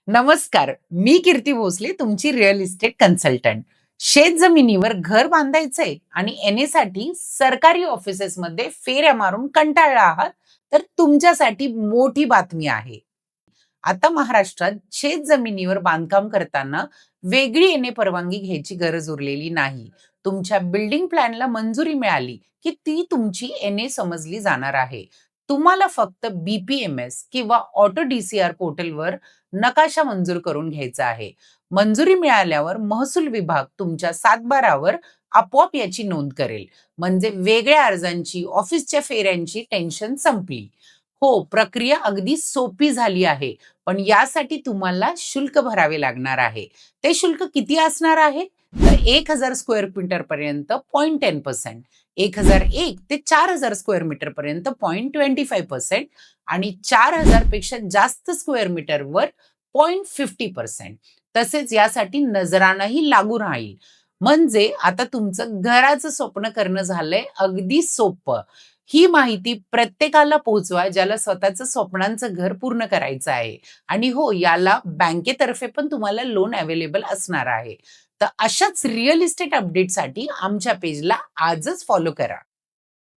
नमस्कार, मी कीर्ती भोसले, तुमची real estate consultant. शेत जमिनीवर घर बांधायचंय आणि साठी सरकारी ऑफिसेसमध्ये फेऱ्या मारून कंटाळला आहात, तर तुमच्यासाठी मोठी बातमी आहे. आता महाराष्ट्रात शेत जमिनीवर बांधकाम करताना वेगळी परवानगी घ्यायची गरज उरलेली नाही. तुमच्या बिल्डिंग प्लॅनला मंजुरी मिळाली की ती तुमची समजली जाणार आहे. तुम्हाला फक्त BPMS किंवा ऑटो DCR पोर्टलवर नकाशा मंजूर करून घ्यायचा आहे. मंजुरी मिळाल्यावर महसूल विभाग तुमच्या सातबारावर आपोआप याची नोंद करेल. म्हणजे वेगळ्या अर्जांची, ऑफिसच्या फेऱ्यांची टेन्शन संपली. हो, प्रक्रिया अगदी सोपी झाली आहे. पण यासाठी तुम्हाला शुल्क भरावे लागणार आहे. ते शुल्क किती असणार आहे? तर 1000 स्क्वेअर मीटर पर्यंत 0.10%, 1001 ते 4000 स्क्वेअर मीटर पर्यंत 0.25% आणि 4000 पेक्षा जास्त स्क्वेअर मीटरवर 0.50%. तसेच यासाठी नजरानाही लागू राहील. म्हणजे आता तुमचं घराचं स्वप्न करणं झालंय अगदी सोपं. ही माहिती प्रत्येकाला पोहोचवा ज्याला स्वतःचं स्वप्नांचं घर पूर्ण करायचं आहे. आणि हो, याला बँकेतर्फे पण तुम्हाला लोन अवेलेबल असणार आहे. तर अशाच रिअल इस्टेट अपडेटसाठी आमच्या पेजला आजच फॉलो करा.